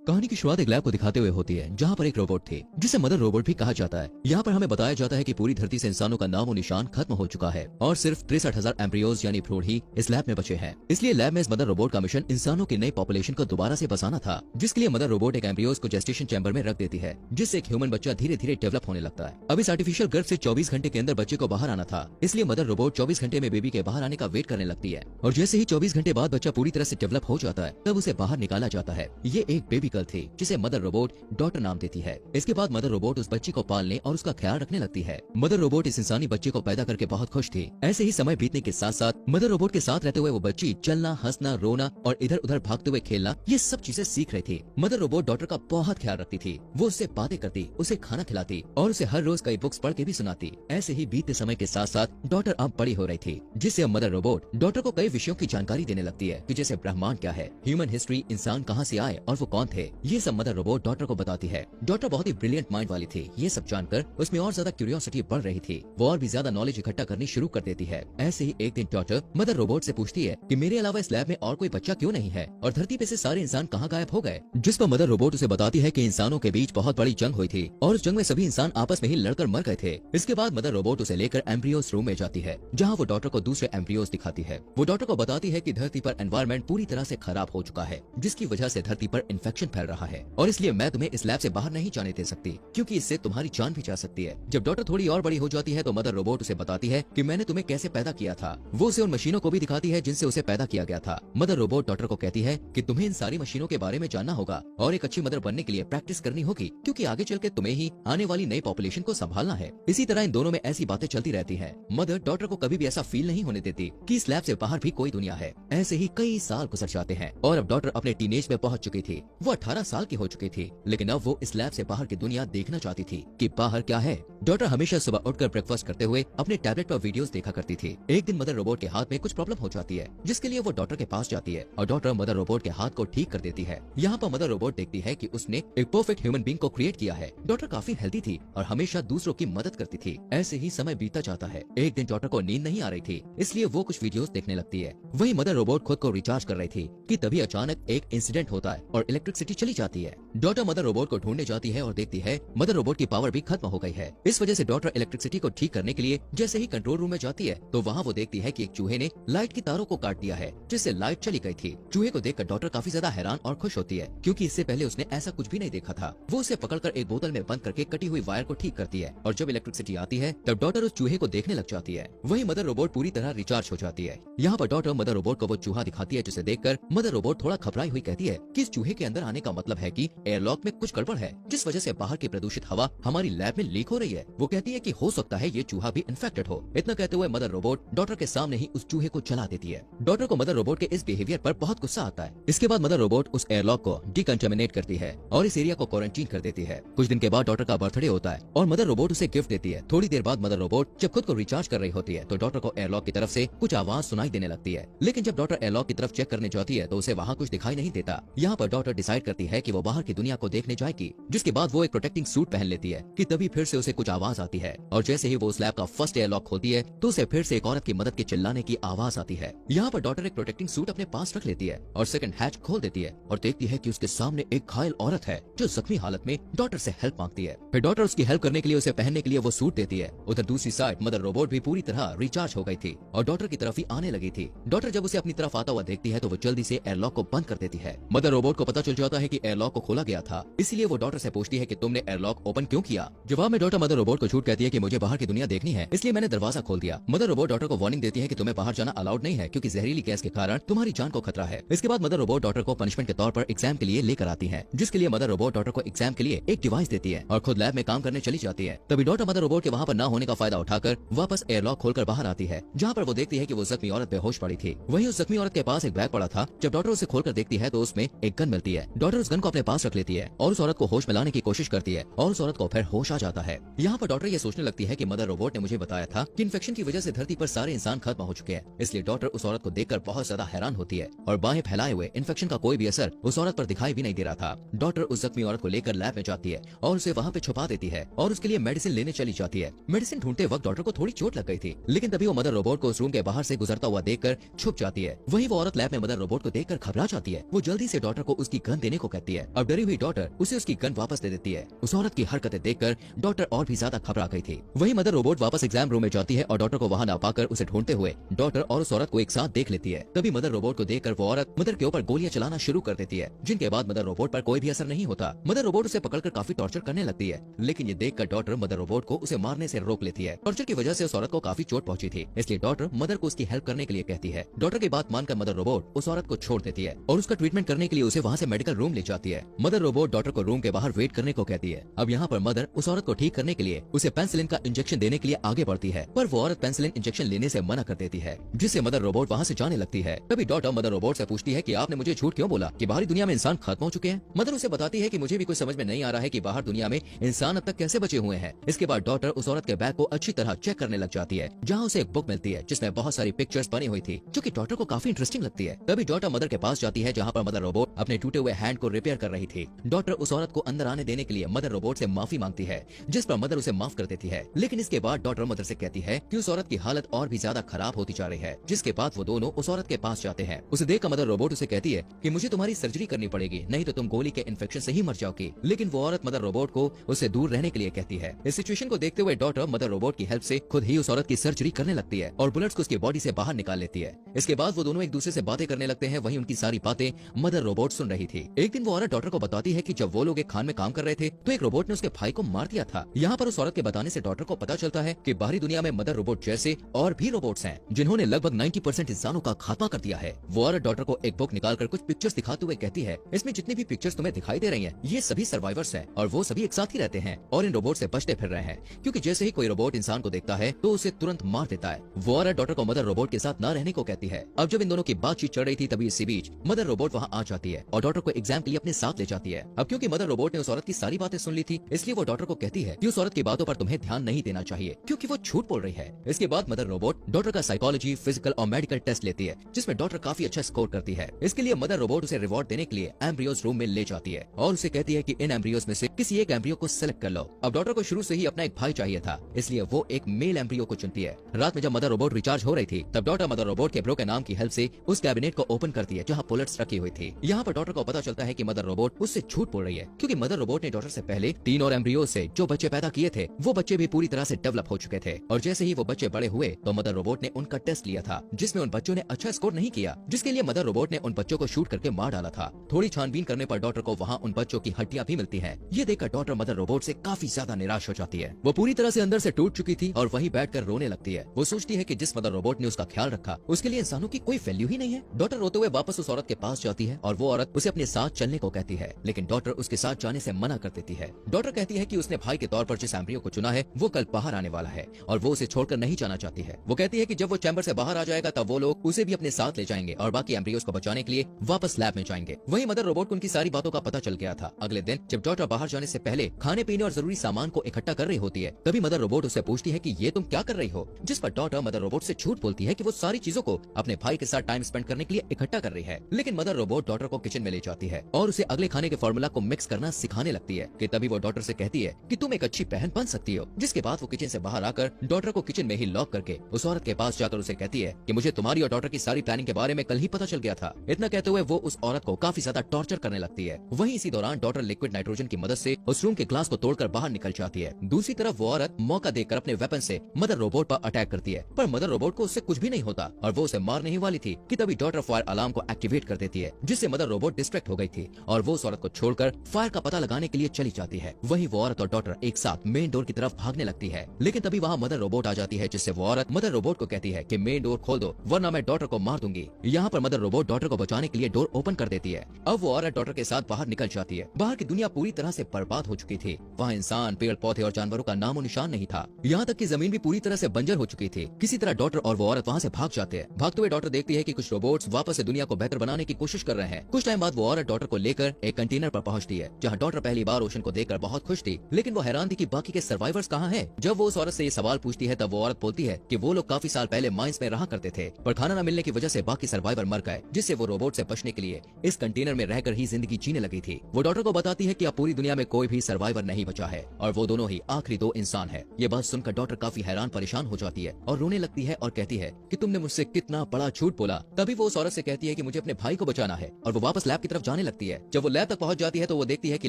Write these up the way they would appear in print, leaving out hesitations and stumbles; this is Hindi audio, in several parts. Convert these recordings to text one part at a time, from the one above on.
कहानी की शुरुआत एक लैब को दिखाते हुए होती है जहाँ पर एक रोबोट थे जिसे मदर रोबोट भी कहा जाता है। यहाँ पर हमें बताया जाता है कि पूरी धरती से इंसानों का नामो निशान खत्म हो चुका है और सिर्फ 63,000 एम्ब्रियोज यानी भ्रूण ही इस लैब में बचे हैं। इसलिए लैब में इस मदर रोबोट का मिशन इंसानों की नई पॉपुलेशन को दोबारा से बसाना था, जिसके लिए मदर रोबोट एक एम्ब्रियोज को जेस्टेशन चैम्बर में रख देती है, जिससे एक ह्यूमन बच्चा धीरे धीरे डेवलप होने लगता है। अब इस आर्टिफिशियल गर्भ से 24 घंटे के अंदर बच्चे को बाहर आना था, इसलिए मदर रोबोट 24 घंटे में बेबी के बाहर आने का वेट करने लगती है और जैसे ही 24 घंटे बाद बच्चा पूरी तरह से डेवलप हो जाता है तब उसे बाहर निकाला जाता है। ये एक बेबी गर्ल थी जिसे मदर रोबोट डॉटर नाम देती है। इसके बाद मदर रोबोट उस बच्चे को पालने और उसका ख्याल रखने लगती है। मदर रोबोट इस इंसानी बच्चे को पैदा करके बहुत खुश थी। ऐसे ही समय बीतने के साथ साथ मदर रोबोट के साथ रहते हुए वो बच्ची चलना, हंसना, रोना और इधर उधर भागते हुए खेलना ये सब चीजें सीख रही थी। मदर रोबोट डॉटर का बहुत ख्याल रखती थी। वो उससे बातें करती, उसे खाना खिलाती और उसे हर रोज कई बुक्स पढ़ के भी सुनाती। ऐसे ही बीतते समय के साथ साथ डॉटर अब बड़ी हो रही थी, जिससे अब मदर रोबोट डॉटर को कई विषयों की जानकारी देने लगती है कि जैसे ब्रह्मांड क्या है, ह्यूमन हिस्ट्री, इंसान कहाँ से आए और वो कौन थे, ये सब मदर रोबोट डॉटर को बताती है। डॉटर बहुत ही ब्रिलियंट माइंड वाली थी। ये सब जानकर उसमें और ज्यादा क्यूरियोसिटी बढ़ रही थी। वो और भी ज्यादा नॉलेज इकट्ठा करनी शुरू कर देती है। ऐसे ही एक दिन डॉटर मदर रोबोट से पूछती है कि मेरे अलावा इस लैब में और कोई बच्चा क्यों नहीं है और धरती पे से सारे इंसान कहाँ गायब हो गए। जिस पर मदर रोबोट उसे बताती है कि इंसानों के बीच बहुत बड़ी जंग हुई थी और उस जंग में सभी इंसान आपस में ही लड़कर मर गए थे। इसके बाद मदर रोबोट उसे लेकर एम्ब्रियोज रूम में जाती है, जहाँ वो डॉटर को दूसरे एम्ब्रियोज दिखाती है। वो डॉटर को बताती है कि धरती पर एनवायरमेंट पूरी तरह से खराब हो चुका है, जिसकी वजह से धरती पर इन्फेक्शन फैल रहा है और इसलिए मैं तुम्हें इस लैब से बाहर नहीं जाने दे सकती, क्योंकि इससे तुम्हारी जान भी जा सकती है। जब डॉटर थोड़ी और बड़ी हो जाती है तो मदर रोबोट उसे बताती है कि मैंने तुम्हें कैसे पैदा किया था। वो उसे उन मशीनों को भी दिखाती है जिनसे उसे पैदा किया गया था। मदर रोबोट डॉटर को कहती है कि तुम्हें इन सारी मशीनों के बारे में जानना होगा और एक अच्छी मदर बनने के लिए प्रैक्टिस करनी होगी, क्योंकि आगे चल के तुम्हें ही आने वाली नई पॉपुलेशन को संभालना है। इसी तरह इन दोनों में ऐसी बातें चलती रहती है। मदर डॉटर को कभी भी ऐसा फील नहीं होने देती कि इस लैब से बाहर भी कोई दुनिया है। ऐसे ही कई साल गुजर जाते हैं और अब डॉटर अपने टीनेज में पहुंच चुकी थी। वो 18 साल की हो चुकी थी, लेकिन अब वो इस लैब से बाहर की दुनिया देखना चाहती थी कि बाहर क्या है। डॉटर हमेशा सुबह उठकर ब्रेकफास्ट करते हुए अपने टैबलेट पर वीडियोस देखा करती थी। एक दिन मदर रोबोट के हाथ में कुछ प्रॉब्लम हो जाती है, जिसके लिए वो डॉटर के पास जाती है और डॉटर मदर रोबोट के हाथ को ठीक कर देती है। यहाँ पर मदर रोबोट देखती है कि उसने एक परफेक्ट ह्यूमन बीइंग को क्रिएट किया है। डॉटर काफी हेल्दी थी और हमेशा दूसरों की मदद करती थी। ऐसे ही समय बीतता जाता है। एक दिन डॉटर को नींद नहीं आ रही थी, इसलिए वो कुछ वीडियोस देखने लगती है। वही मदर रोबोट खुद को रिचार्ज कर रही थी कि तभी अचानक एक इंसिडेंट होता है और इलेक्ट्रिसिटी चली जाती है। डॉटर मदर रोबोट को ढूंढने जाती है और देखती है मदर रोबोट की पावर भी खत्म हो गई है। इस वजह से डॉटर इलेक्ट्रिसिटी को ठीक करने के लिए जैसे ही कंट्रोल रूम में जाती है तो वहाँ वो देखती है कि एक चूहे ने लाइट की तारों को काट दिया है, जिससे लाइट चली गई थी। चूहे को देखकर डॉटर काफी ज्यादा हैरान और खुश होती है, क्योंकि इससे पहले उसने ऐसा कुछ भी नहीं देखा था। वो उसे पकड़कर एक बोतल में बंद करके कटी हुई वायर को ठीक करती है और जब इलेक्ट्रिसिटी आती है तब डॉटर उस चूहे को देखने लग जाती है। वही मदर रोबोट पूरी तरह रिचार्ज हो जाती है। यहाँ पर डॉटर मदर रोबोट को वो चूहा दिखाती है, जिसे देखकर मदर रोबोट थोड़ा घबराई हुई कहती है कि इस चूहे के अंदर आने का मतलब है कि एयरलॉक में कुछ गड़बड़ है, जिस वजह से बाहर की प्रदूषित हवा हमारी लैब में लीक हो रही है। वो कहती है कि हो सकता है ये चूहा भी इन्फेक्टेड हो। इतना कहते हुए मदर रोबोट डॉटर के सामने ही उस चूहे को जला देती है। डॉटर को मदर रोबोट के इस बिहेवियर पर बहुत गुस्सा आता है। इसके बाद मदर रोबोट उस एयरलॉक को डिकंटामिनेट करती है और इस एरिया को क्वारंटीन कर देती है। कुछ दिन के बाद डॉटर का बर्थडे होता है और मदर रोबोट उसे गिफ्ट देती है। थोड़ी देर बाद मदर रोबोट जब खुद को रिचार्ज कर रही होती है तो डॉटर को एयरलॉक की तरफ से कुछ आवाज सुनाई देने लगती है, लेकिन जब डॉटर एयरलॉक की तरफ चेक करने जाती है तो उसे वहाँ कुछ दिखाई नहीं देता। यहाँ पर डॉटर डिसाइड करती है कि वो बाहर की दुनिया को देखने जाएगी, जिसके बाद वो एक प्रोटेक्टिंग सूट पहन लेती है कि तभी फिर से उसे कुछ आवाज आती है और जैसे ही वो उस लैब का फर्स्ट एयरलॉक खोलती है तो उसे फिर से एक औरत की मदद के चिल्लाने की आवाज आती है। यहाँ पर डॉटर एक प्रोटेक्टिंग सूट अपने पास रख लेती है और सेकंड हैच खोल देती है और देखती है कि उसके सामने एक घायल औरत है जो जख्मी हालत में डॉटर से हेल्प मांगती है। फिर डॉटर उसकी हेल्प करने के लिए उसे पहनने के लिए वो सूट देती है। उधर दूसरी साइड मदर रोबोट भी पूरी तरह रिचार्ज हो गई थी और डॉटर की तरफ ही आने लगी थी। डॉटर जब उसे अपनी तरफ आता हुआ देखती है तो वो जल्दी से एयरलॉक को बंद कर देती है। मदर रोबोट को पता चल जाता है कि एयरलॉक को खोला गया था, इसीलिए वो डॉटर से पूछती है कि तुमने एयरलॉक ओपन क्यों किया। जवाब में डॉटर मदर रोबोट को झूठ कहती है कि मुझे बाहर की दुनिया देखनी है, इसलिए मैंने दरवाजा खोल दिया। मदर रोबोट डॉटर को वार्निंग देती है कि तुम्हें बाहर जाना अलाउड नहीं है, क्योंकि जहरीली गैस के कारण तुम्हारी जान को खतरा है। इसके बाद मदर रोबोट डॉटर को पनिशमेंट के तौर पर एग्जाम के लिए लेकर आती है, जिसके लिए मदर रोबोट डॉटर को एग्जाम के लिए एक डिवाइस देती है और खुद लैब में काम करने चली जाती है। तभी डॉटर मदर रोबोट के वहाँ पर न होने का फायदा उठाकर वापस एयरलॉक खोलकर बाहर आती है, जहाँ पर वो देखती है कि वो जख्मी औरत बेहोश पड़ी थी। वहीं उस जख्मी औरत के पास एक बैग पड़ा था। जब डॉटर उसे खोलकर देखती है तो उसमें एक गन मिलती है। डॉटर उस गन को अपने पास रख लेती है और उस औरत को होश में लाने की कोशिश करती है और उस औरत को फिर होश आ जाता है। यहाँ पर डॉटर ये सोचने लगती है कि मदर रोबोट ने मुझे बताया था कि इन्फेक्शन की वजह से धरती पर सारे इंसान खत्म हो चुके हैं, इसलिए डॉटर उस औरत को देखकर बहुत ज्यादा हैरान होती है और बाहें फैलाए हुए इन्फेक्शन का कोई भी असर उस औरत पर दिखाई भी नहीं दे रहा था। डॉटर उस जख्मी औरत को लेकर लैब में जाती है और उसे वहाँ पे छुपा देती है और उसके लिए मेडिसिन लेने चली जाती है। मेडिसिन ढूंढते वक्त डॉटर को थोड़ी चोट लग गई थी, लेकिन तभी वो मदर रोबोट को उस रूम के बाहर से गुजरता हुआ देखकर छुप जाती है। वहीं वो औरत लैब में मदर रोबोट को देखकर घबरा जाती है। वो जल्दी से डॉटर को उसकी गन देने लेने को कहती है। अब डरी हुई डॉटर उसे उसकी गन वापस दे देती है। उस औरत की हरकतें देखकर डॉटर और भी ज्यादा घबरा गई थी। वही मदर रोबोट वापस एग्जाम रूम में जाती है और डॉटर को वहाँ ना पाकर उसे ढूंढते हुए डॉटर और उस औरत को एक साथ देख लेती है। तभी मदर रोबोट को देखकर वो औरत मदर के ऊपर गोलियां चलाना शुरू कर देती है, जिनके बाद मदर रोबोट पर कोई भी असर नहीं होता। मदर रोबोट उसे पकड़कर काफी टॉर्चर करने लगती है, लेकिन ये देखकर डॉटर मदर रोबोट को उसे मारने से रोक लेती है। टॉर्चर की वजह से उस औरत को काफी चोट पहुंची थी, इसलिए डॉटर मदर को उसकी हेल्प करने के लिए कहती है। डॉटर की बात मानकर मदर रोबोट उस औरत को छोड़ देती है और उसका ट्रीटमेंट करने के लिए उसे वहाँ से मेडिकल रूम ले जाती है। मदर रोबोट डॉटर को रूम के बाहर वेट करने को कहती है। अब यहाँ पर मदर उस औरत को ठीक करने के लिए उसे पेंसिलिन का इंजेक्शन देने के लिए आगे बढ़ती है, पर वो औरत पेंसिलिन इंजेक्शन लेने से मना कर देती है, जिससे मदर रोबोट वहाँ से जाने लगती है। तभी डॉटर मदर रोबोट से पूछती है कि आपने मुझे झूठ क्यों बोला कि बाहरी दुनिया में इंसान खत्म हो चुके हैं। मदर उसे बताती है कि मुझे भी कुछ समझ में नहीं आ रहा है कि बाहर दुनिया में इंसान अब तक कैसे बचे हुए हैं। इसके बाद डॉटर उस औरत के बैग को अच्छी तरह चेक करने लग जाती है, जहाँ उसे एक बुक मिलती है जिसमें बहुत सारी पिक्चर्स बनी हुई थी, जो कि डॉटर को काफी इंटरेस्टिंग लगती है। तभी डॉटर मदर के पास जाती है, जहाँ पर मदर रोबोट अपने टूटे हुए हैंड को रिपेयर कर रही थी। डॉटर उस औरत को अंदर आने देने के लिए मदर रोबोट से माफी मांगती है, जिस पर मदर उसे माफ कर देती है। लेकिन इसके बाद डॉटर मदर से कहती है कि उस औरत की हालत और भी ज्यादा खराब होती जा रही है, जिसके बाद वो दोनों उस औरत के पास जाते हैं। उसे देखकर मदर रोबोट उसे कहती है कि मुझे तुम्हारी सर्जरी करनी पड़ेगी, नहीं तो तुम गोली के इन्फेक्शन से ही मर जाओगी। लेकिन वो औरत मदर रोबोट को उससे दूर रहने के लिए कहती है। इस सिचुएशन को देखते हुए डॉटर मदर रोबोट की हेल्प से खुद ही उस औरत की सर्जरी करने लगती है और बुलेट्स को उसकी बॉडी से बाहर निकाल लेती है। इसके बाद वो दोनों एक दूसरे से बातें करने लगते हैं। वहीं उनकी सारी बातें मदर रोबोट सुन रही थी। एक दिन वो औरत डॉटर को बताती है कि जब वो लोग एक खान में काम कर रहे थे तो एक रोबोट ने उसके भाई को मार दिया था। यहाँ पर उस औरत के बताने से डॉटर को पता चलता है कि बाहरी दुनिया में मदर रोबोट जैसे और भी रोबोट्स हैं, जिन्होंने लगभग 90% इंसानों का खात्मा कर दिया है। वो औरत डॉटर को एक बुक निकालकर कुछ पिक्चर्स दिखाते हुए कहती है, इसमें जितनी भी पिक्चर्स तुम्हें दिखाई दे रही हैं, ये सभी सर्वाइवर्स हैं और वो सभी एक साथ ही रहते हैं और इन रोबोट से बचते फिर रहे हैं, क्योंकि जैसे ही कोई रोबोट इंसान को देखता है तो उसे तुरंत मार देता है। वो औरत डॉटर को मदर रोबोट के साथ न रहने को कहती है। अब जब इन दोनों की बातचीत चल रही थी तभी इसी बीच मदर रोबोट वहाँ आ जाती है और डॉटर को एग्जाम के लिए अपने साथ ले जाती है। अब क्योंकि मदर रोबोट ने उस औरत की सारी बातें सुन ली थी, इसलिए वो डॉटर को कहती है कि उस औरत की बातों पर तुम्हें ध्यान नहीं देना चाहिए, क्योंकि वो झूठ बोल रही है। इसके बाद मदर रोबोट डॉटर का साइकोलॉजी, फिजिकल और मेडिकल टेस्ट लेती है, जिसमें डॉटर काफी अच्छा स्कोर करती है। इसके लिए मदर रोबोट उसे रिवॉर्ड देने के लिए एम्ब्रियोज रूम में ले जाती है और उसे कहती है कि इन एम्ब्रियोज में से किसी एक एम्ब्रियो को सिलेक्ट कर लो। अब डॉटर को शुरू से ही अपना एक भाई चाहिए था, इसलिए वो एक मेल एम्ब्रियो को चुनती है। रात में जब मदर रोबोट रिचार्ज हो रही थी तब डॉटर मदर रोबोट के ब्रो के नाम की हेल्प से उस कैबिनेट को ओपन करती है जहाँ बुलेट्स रखी हुई थी। यहाँ पर डॉटर को पता चलता है कि मदर रोबोट उससे झूठ बोल रही है, क्योंकि मदर रोबोट ने डॉटर से पहले 3 और एम्ब्रियो से जो बच्चे पैदा किए थे वो बच्चे भी पूरी तरह से डेवलप हो चुके थे। और जैसे ही वो बच्चे बड़े हुए तो मदर रोबोट ने उनका टेस्ट लिया था, जिसमें उन बच्चों ने अच्छा स्कोर नहीं किया, जिसके लिए मदर रोबोट ने उन बच्चों को शूट करके मार डाला था। थोड़ी छानबीन करने पर डॉटर को वहाँ उन बच्चों की हड्डियां भी मिलती है। ये देखकर डॉटर मदर रोबोट से काफी ज्यादा निराश हो जाती है। वो पूरी तरह से अंदर से टूट चुकी थी और वहीं बैठकर रोने लगती है। वो सोचती है कि जिस मदर रोबोट ने उसका ख्याल रखा उसके लिए इंसानों की कोई वैल्यू ही नहीं है। डॉटर रोते हुए वापस उस औरत के पास जाती है और वो औरत उसे अपने साथ चलने को कहती है, लेकिन डॉटर उसके साथ जाने से मना कर देती है। डॉटर कहती है कि उसने भाई के तौर पर जिस एम्ब्रियो को चुना है वो कल बाहर आने वाला है और वो उसे छोड़कर नहीं जाना चाहती है। वो कहती है कि जब वो चैम्बर से बाहर आ जाएगा तब वो लोग उसे भी अपने साथ ले जाएंगे और बाकी एम्ब्रियोज को बचाने के लिए वापस लैब में जाएंगे। वहीं मदर रोबोट को उनकी सारी बातों का पता चल गया था। अगले दिन जब डॉटर बाहर जाने से पहले खाने पीने और जरूरी सामान को इकट्ठा कर रही होती है तभी मदर रोबोट उससे पूछती है कि ये तुम क्या कर रही हो, जिस पर डॉटर मदर रोबोट से झूठ बोलती है कि वो सारी चीजों को अपने भाई के साथ टाइम स्पेंड करने के लिए इकट्ठा कर रही है। लेकिन मदर रोबोट डॉटर को किचन में ले जाती है और उसे अगले खाने के फॉर्मूला को मिक्स करना सिखाने लगती है कि तभी वो डॉटर से कहती है कि तुम एक अच्छी बहन बन सकती हो। जिसके बाद वो किचन से बाहर आकर डॉटर को किचन में ही लॉक करके उस औरत के पास जाकर उसे कहती है कि मुझे तुम्हारी और डॉटर की सारी प्लानिंग के बारे में कल ही पता चल गया था। इतना कहते हुए वो उस औरत को काफी ज्यादा टॉर्चर करने लगती है। वहीं इसी दौरान डॉटर लिक्विड नाइट्रोजन की मदद से उस रूम के ग्लास को तोड़कर बाहर निकल जाती है। दूसरी तरफ वो औरत मौका देखकर अपने वेपन से मदर रोबोट पर अटैक करती है, पर मदर रोबोट को उससे कुछ भी नहीं होता और वो उसे मारने ही वाली थी कि तभी डॉटर फायर अलार्म को एक्टिवेट कर देती है, जिससे मदर रोबोट डिस्ट्रैक्ट हो गई थी और वो उस औरत को छोड़कर फायर का पता लगाने के लिए चली जाती है। वहीं वो औरत और डॉटर एक साथ मेन डोर की तरफ भागने लगती है, लेकिन तभी वहाँ मदर रोबोट आ जाती है, जिससे वो औरत मदर रोबोट को कहती है कि मेन डोर खोल दो वरना मैं डॉटर को मार दूंगी। यहाँ पर मदर रोबोट डॉटर को बचाने के लिए डोर ओपन कर देती है। अब वो औरत डॉटर के साथ बाहर निकल जाती है। बाहर की दुनिया पूरी तरह से बर्बाद हो चुकी थी। वहाँ इंसान, पेड़ पौधे और जानवरों का नामो निशान नहीं था। यहाँ तक कि जमीन भी पूरी तरह से बंजर हो चुकी थी। किसी तरह डॉटर और वो औरत वहाँ से भाग जाते हैं। भागते हुए डॉटर देखती है कि कुछ रोबोट्स वापस से दुनिया को बेहतर बनाने की कोशिश कर रहे हैं। कुछ टाइम बाद वो औरत डॉटर को लेकर एक कंटेनर पर पहुँचती है, जहाँ डॉटर पहली बार ओशन को देखकर बहुत खुश थी, लेकिन वो हैरान थी कि बाकी के सर्वाइवर्स कहाँ हैं। जब वो उस औरत से ये सवाल पूछती है तब वो औरत बोलती है कि वो लोग काफी साल पहले माइंस में रहा करते थे, पर खाना न मिलने की वजह से बाकी सर्वाइवर मर गए, जिससे वो रोबोट से बचने के लिए इस कंटेनर में रहकर ही जिंदगी जीने लगी थी। वो डॉटर को बताती है कि अब पूरी दुनिया में कोई भी सर्वाइवर नहीं बचा है और वो दोनों ही आखिरी 2 इंसान है। ये बात सुनकर डॉटर काफी हैरान परेशान हो जाती है और रोने लगती है और कहती है कि तुमने मुझसे कितना बड़ा झूठ बोला। तभी वो उस औरत से कहती है कि मुझे अपने भाई को बचाना है और वो वापस लैब की तरफ जाने जाने लगती है। जब वो लैब तक पहुंच जाती है तो वो देखती है कि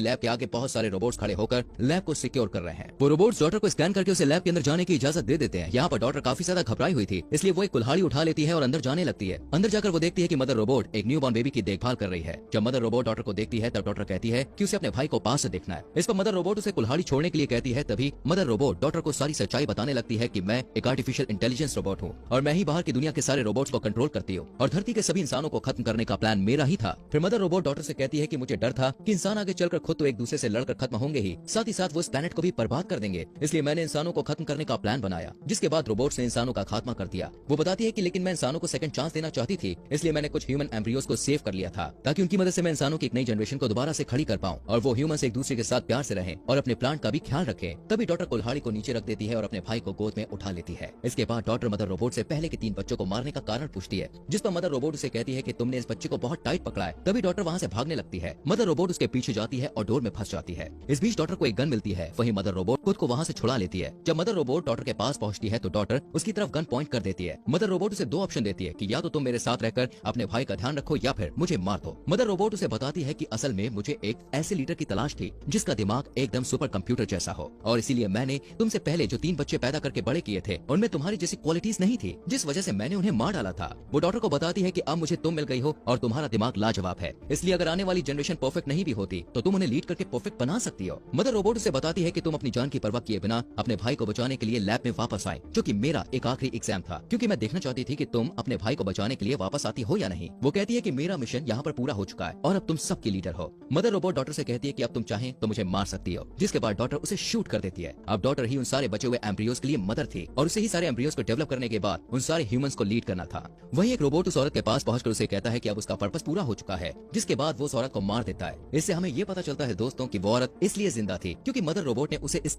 लैब के आगे बहुत सारे रोबोट्स खड़े होकर लैब को सिक्योर कर रहे हैं। वो रोबोट्स डॉटर को स्कैन करके उसे लैब के अंदर जाने की इजाजत दे देते हैं। यहाँ पर डॉटर काफी ज्यादा घबराई हुई थी, इसलिए वो एक कुल्हाड़ी उठा लेती है और अंदर जाने लगती है। अंदर जाकर वो देखती है कि मदर रोबोट एक न्यूबॉर्न बेबी की देखभाल कर रही है। जब मदर रोबोट डॉटर को देखती है तब डॉटर कहती है कि उसे अपने भाई को पास से देखना है। इस पर मदर रोबोट उसे कुल्हाड़ी छोड़ने के लिए कहती है। तभी मदर रोबोट डॉटर को सारी सच्चाई बताने लगती है कि मैं एक आर्टिफिशियल इंटेलिजेंस रोबोट हूँ और मैं ही बाहर की दुनिया के सारे रोबोट्स को कंट्रोल करती हूँ और धरती के सभी इंसानों को खत्म करने का प्लान मेरा ही था। फिर मदर रोबोट डॉटर से कहती है कि मुझे डर था कि इंसान आगे चलकर खुद तो एक दूसरे से लड़कर खत्म होंगे ही, साथ ही साथ वो इस प्लैनेट को भी बर्बाद कर देंगे, इसलिए मैंने इंसानों को खत्म करने का प्लान बनाया। जिसके बाद रोबोट्स ने इंसानों का खात्मा कर दिया। वो बताती है कि लेकिन मैं इंसानों को सेकंड चांस देना चाहती थी, इसलिए मैंने कुछ ह्यूमन एम्ब्रियोज को सेव कर लिया था ताकि उनकी मदद से मैं इंसानों की एक नई जनरेशन को दोबारा से खड़ी कर पाऊं और वो ह्यूमंस एक दूसरे के साथ प्यार से रहें और अपने प्लांट का भी ख्याल रखें। तभी डॉटर कुल्हाड़ी को नीचे रख देती है और अपने भाई को गोद में उठा लेती है। इसके बाद डॉटर मदर रोबोट से पहले के 3 बच्चों को मारने का कारण पूछती है, जिस पर मदर रोबोट उसे कहती है कि तुमने इस बच्चे को बहुत टाइट पकड़ा है। तभी डॉटर वहाँ से भागने लगती है। मदर रोबोट उसके पीछे जाती है और डोर में फंस जाती है। इस बीच डॉटर को एक गन मिलती है। वहीं मदर रोबोट खुद को वहाँ से छुड़ा लेती है। जब मदर रोबोट डॉटर के पास पहुँचती है तो डॉटर उसकी तरफ गन पॉइंट कर देती है। मदर रोबोट उसे 2 ऑप्शन देती है कि या तो तुम मेरे साथ रहकर अपने भाई का ध्यान रखो या फिर मुझे मार दो। मदर रोबोट उसे बताती है कि असल में मुझे एक ऐसे लीडर की तलाश थी जिसका दिमाग एकदम सुपर कंप्यूटर जैसा हो और इसीलिए मैंने तुमसे पहले जो 3 बच्चे पैदा करके बड़े किए थे उनमें तुम्हारी जैसी क्वालिटीज नहीं थी, जिस वजह से मैंने उन्हें मार डाला था। वो डॉटर को बताती है कि अब मुझे तुम मिल गई हो और तुम्हारा दिमाग लाजवाब है, इसलिए अगर आने वाली जनरेशन परफेक्ट नहीं भी होती तो तुम उन्हें लीड करके परफेक्ट बना सकती हो। मदर रोबोट उसे बताती है कि तुम अपनी जान की परवाह किए बिना अपने भाई को बचाने के लिए लैब में वापस आए, जो कि मेरा एक आखिरी एग्जाम था, क्योंकि मैं देखना चाहती थी कि तुम अपने भाई को बचाने के लिए वापस आती हो या नहीं। वो कहती है कि मेरा मिशन यहाँ पर पूरा हो चुका है और अब तुम सबकी लीडर हो। मदर रोबोट डॉटर से कहती है कि अब तुम चाहें तो मुझे मार सकती हो, जिसके बाद डॉटर उसे शूट कर देती है। अब डॉटर ही उन सारे बचे हुए एम्ब्रियोज के लिए मदर थी और उसे ही सारे एम्ब्रियोज को डेवलप करने के बाद उन सारे ह्यूमंस को लीड करना था। वहीं एक रोबोट उस औरत के पास पहुंचकर उसे कहता है कि अब उसका पर्पस पूरा हो चुका है, जिसके बाद वो उस औरत को मार देता है। इससे हमें ये पता चलता है दोस्तों कि वो औरत इसलिए जिंदा थी क्योंकि मदर रोबोट ने उसे इस